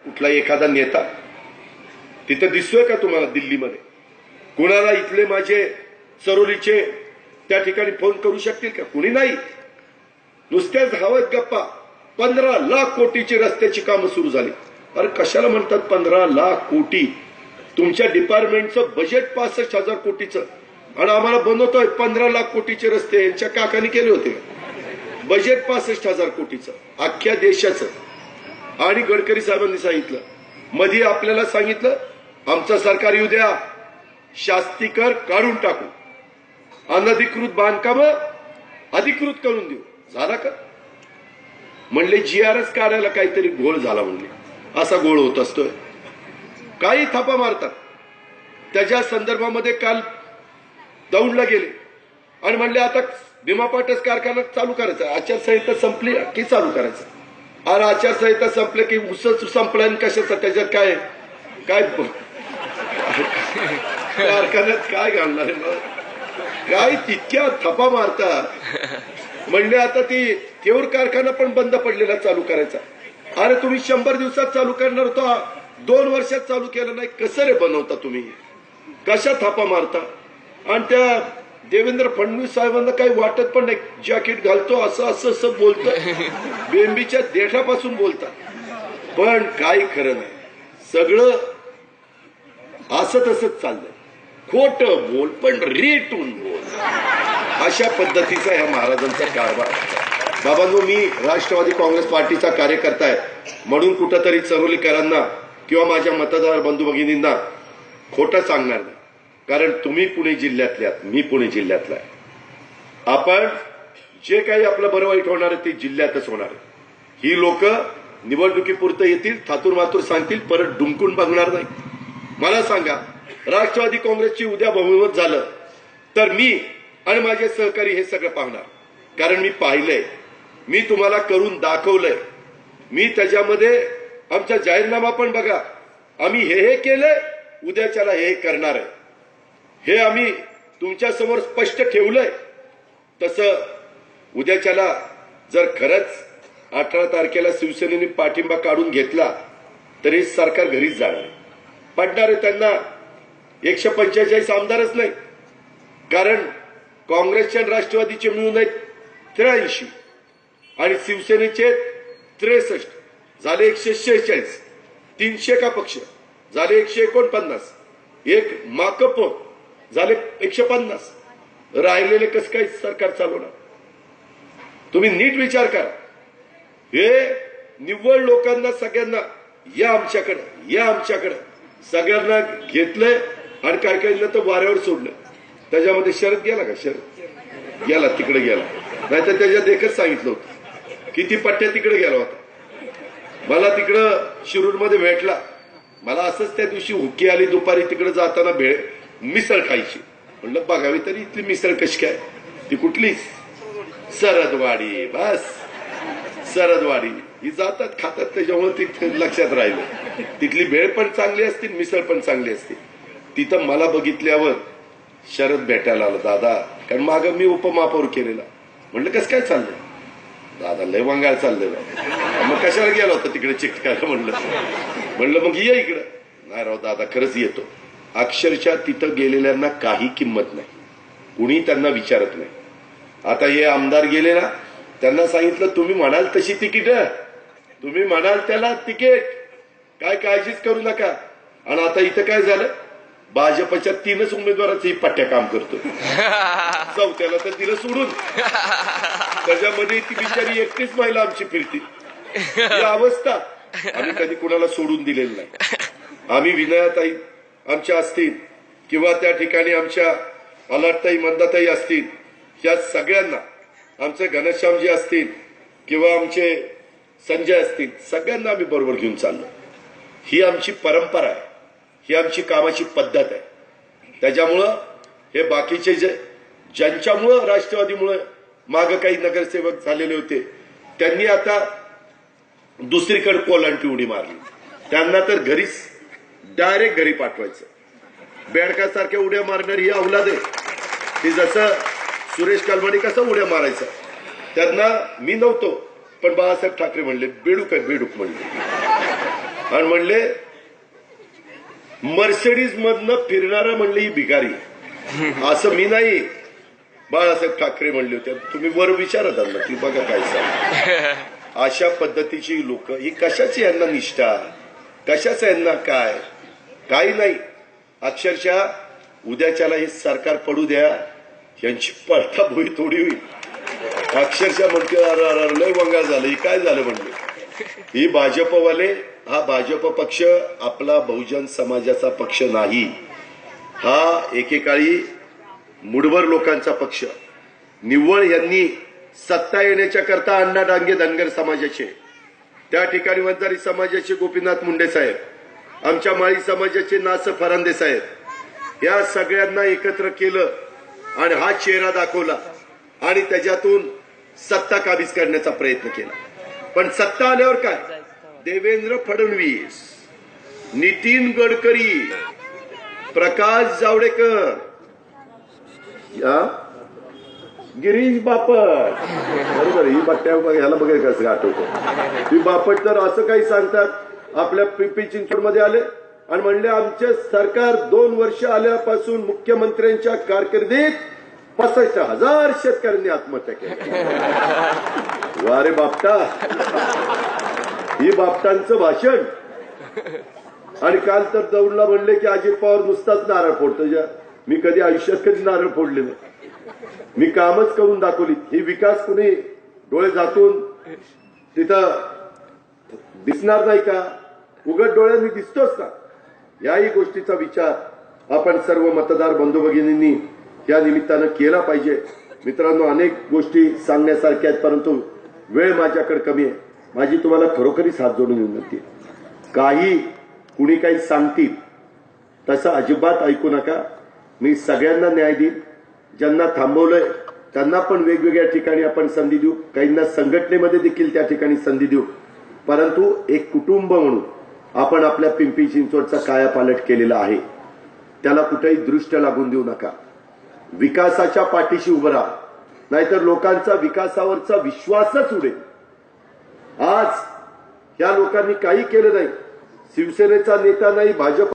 कुठला एखादा नेता तिथं दिसतोय का तुम्हाला दिल्लीमध्ये? कुणाला इथले माझे सरोलीचे त्या ठिकाणी फोन करू शकतील का? कुणी नाही. नुसत्याच हवत गप्पा. 15 लाख कोटीची रस्त्याची कामं सुरू झाली. अरे कशाला म्हणतात 15 लाख कोटी? तुमच्या डिपार्टमेंटचं बजेट 65,000 कोटीचं आणि आम्हाला बनवतोय 15 लाख कोटीचे रस्ते. यांच्या काकांनी केले होते बजेट 65,000 कोटीचं अख्ख्या देशाचं. आणि गडकरी साहेबांनी सांगितलं, मध्ये आपल्याला सांगितलं आमचं सरकार येऊ द्या, शास्तीकर काढून टाकू, अनधिकृत बांधकाम अधिकृत करून देऊ. झाला का? म्हणले जीआरएस काढायला काहीतरी घोळ झाला. म्हणले असा घोळ होत असतोय. काही थापा मारतात. त्याच्या संदर्भामध्ये काल दौंडला गेले आणि म्हणले आता भीमा पाटस कारखाना चालू करायचा. आचारसंहिता संपली की चालू करायचं. अरे आचारसंहिता संपले की उसच संपलं आणि कशाचं त्याच्यात काय काय कारखान्यात काय घालणार आहे? काय तितक्या थपा मारतात. म्हणले आता ती केवळ कारखाना पण बंद पडलेला चालू करायचा. अरे तुम्ही 100 दिवसात चालू करणार होता, 2 वर्षात चालू केलं नाही. कसं रे बनवता तुम्ही? कशा थापा मारता? आणि त्या देवेंद्र फडणवीस साहेबांना काही वाटत पण नाही. जॅकेट घालतो असं असं असं बोलतोय, बेंबीच्या देठापासून बोलता. पण काही खरं नाही. सगळं असं तसंच चाललंय. खोटं बोल पण रेटून बोल, अशा पद्धतीचा ह्या महाराजांचा कारभार. बाबांनो, मी राष्ट्रवादी काँग्रेस पार्टीचा कार्यकर्ता आहे म्हणून कुठंतरी चरोलीकरांना किंवा माझ्या मतदार बंधू भगिनींना खोटं सांगणार नाही. कारण तुम्ही पुणे जिल्ह्यातले आहात, मी पुणे जिल्ह्यातला आहे. आपण जे काही आपलं बरं वाईट होणार आहे ते जिल्ह्यातच होणार आहे. ही लोक निवडणुकीपुरतं येतील, थातूर मातूर सांगतील, परत डुंकून बघणार नाही. मला सांगा, राष्ट्रवादी काँग्रेसची उद्या बहुमत झालं तर मी आणि माझे सहकारी हे सगळं पाहणार. कारण मी पाहिलंय, मी तुम्हाला करून दाखवलंय. मी त्याच्यामध्ये आमचा जाहीरनामा पण बघा. आम्ही हे केलंय, उद्याच्याला हे करणार आहे, हे आम्ही तुमच्या समोर स्पष्ट ठेवलंय. तसं उद्याच्याला जर खरंच 18 तारखेला शिवसेनेने पाठिंबा काढून घेतला तरी सरकार घरीच जाणार. पडणार आहे त्यांना 145 आमदारच नाही. कारण काँग्रेसच्या राष्ट्रवादीचे मिळून आहेत 83 आणि शिवसेनेचे 63 झाले 146. 300 का पक्ष झाले 149. एक माकप झाले 150. राहिलेले कसं काही सरकार चालवणार? तुम्ही नीट विचार करा. हे निव्वळ लोकांना सगळ्यांना या आमच्याकडे सगळ्यांना घेतलंय आणि काही काहींना तर वाऱ्यावर सोडलं. त्याच्यामध्ये शरद गेला का? शरद गेला, तिकडे गेला. नाहीतर त्याच्या देखत सांगितलं होतं किती पट्ट्या तिकडे गेला होता. मला तिकडं शिरूरमध्ये भेटला. मला असंच त्या दिवशी हुकी आली दुपारी. तिकडे जाताना मिसळ खायची. म्हणलं बघावी तरी इथली मिसळ कशी काय. ती कुठली? सरदवाडी. बस सरदवाडी. ही जातात खातात त्याच्यामुळे ती लक्षात राहिलं. तिथली भेळ पण चांगली असते, मिसळ पण चांगली असते. तिथं मला बघितल्यावर शरद भेटायला आलं. दादा, कारण मागं मी उपमहापौर केलेला. म्हणलं कसं काय चाललंय? दादा लय वांगाळ चाललेलं. मग कशाला गेला होता तिकडे चिकटायला? म्हणलं मग ये इकडं. नाही राव दादा, खरंच येतो. अक्षरशः तिथं गेलेल्यांना काही किंमत नाही, कुणी त्यांना विचारत नाही. आता हे आमदार गेले ना, त्यांना सांगितलं तुम्ही म्हणाल तशी तिकीट, तुम्ही म्हणाल त्याला तिकीट, काय काळजीच करू नका. आणि आता इथं काय झालं, भाजपच्या 3च उमेदवाराची पट्ट्या काम करतो. चौथ्याला तर तिला सोडून त्याच्यामध्ये ती बिचारी एकटीच महिला आमची फिरती. ही अवस्था. आम्ही कधी कुणाला सोडून दिलेलं नाही. आम्ही विनयाताई आमच्या असतील किंवा त्या ठिकाणी आमच्या अलाटताई मंदाताई असतील, या सगळ्यांना, आमचे घनश्यामजी असतील किंवा आमचे संजय असतील, सगळ्यांना आम्ही बरोबर घेऊन चाललो. ही आमची परंपरा आहे, ही आमची कामाची पद्धत आहे. त्याच्यामुळं हे बाकीचे ज्यांच्यामुळं राष्ट्रवादीमुळं मागं काही नगरसेवक झालेले होते, त्यांनी आता दुसरीकडे कोलांटी उडी मारली. त्यांना तर घरीच डायरेक्ट घरी पाठवायचं. बेडकासारख्या उड्या मारणारी ही औलाद आहे. ती जसं सुरेश कालमाडी कसं उड्या मारायचा, त्यांना मी नव्हतो पण बाळासाहेब ठाकरे म्हणले बेडूक आहे, बेडूक म्हणले. आणि म्हणले मर्सिडीज मधनं फिरणारा म्हणले ही भिकारी. असं मी नाही, बाळासाहेब ठाकरे म्हणले होते. तुम्ही वर विचारा त्यांना, ती बघा काय सांग. अशा पद्धतीची लोक ही कशाची यांना निष्ठा, कशाचं यांना काय, काही नाही. अक्षरशः उद्याच्याला हे सरकार पडू द्या, यांची पळता भुई थोडी होईल. अक्षरशः म्हणते अरे लय वंगाळ झालं, ही काय झालं म्हणले. ही भाजपवाले, हा भाजप पक्ष आपला बहुजन समाजाचा पक्ष नाही. हा एकेकाळी मुठभर लोकांचा पक्ष. निव्वळ यांनी सत्ता येण्याच्या करता अण्णा डांगे धनगर समाजाचे, त्या ठिकाणी वंजारी समाजाचे गोपीनाथ मुंडे साहेब, आमच्या माळी समाजाचे नास फरांदे साहेब, या सगळ्यांना एकत्र केलं आणि हा चेहरा दाखवला आणि त्याच्यातून सत्ता काबीज करण्याचा प्रयत्न केला. पण सत्ता आल्यावर काय, देवेंद्र फडणवीस, नितीन गडकरी, प्रकाश जावडेकर, गिरीश बापट, बरोबर, ही बट्ट्या ह्याला बघायला कसं आठवतो. ही बापट तर असं काही सांगतात, आपल्या पिंपरी चिंचवडमध्ये आले आणि म्हणले आमचे सरकार 2 वर्ष आल्यापासून मुख्यमंत्र्यांच्या कारकिर्दीत 65,000 शेतकऱ्यांनी आत्महत्या केल्या. वारे बापटा, ही बापटांचं भाषण. आणि काल तर दौडला म्हणले की अजित पवार नुसताच नारळ फोडतो. मी कधी आयुष्यात कधी नारळ फोडले नाही, मी कामच करून दाखवली. ही विकास कुणी डोळे झाकून तिथं दिसणार नाही का, उघड डोळ्यांनी दिसतोच का. याही गोष्टीचा विचार आपण सर्व मतदार बंधू भगिनींनी या निमित्तानं केला पाहिजे. मित्रांनो, अनेक गोष्टी सांगण्यासारख्या आहेत, परंतु वेळ माझ्याकडे कमी आहे. माझी तुम्हाला खरोखरीच हात जोडून विनंती आहे, काही कुणी काही सांगतील तसं अजिबात ऐकू नका. मी सगळ्यांना न्याय देईन. ज्यांना थांबवलंय त्यांना पण वेगवेगळ्या ठिकाणी आपण संधी देऊ, काहींना संघटनेमध्ये देखील त्या ठिकाणी संधी देऊ. परंतु एक कुटुंब म्हणून आपण आपल्या पिंपरी चिंचवडचा कायापालट केलेला आहे, त्याला कुठेही दृष्ट लागून देऊ नका. विकासाच्या पाठीशी उभं राहा, नाहीतर लोकांचा विकासावरचा विश्वासच उडेल. आज या लोकांनी काही केलं नाही, शिवसेनेचा नेता नाही, भाजप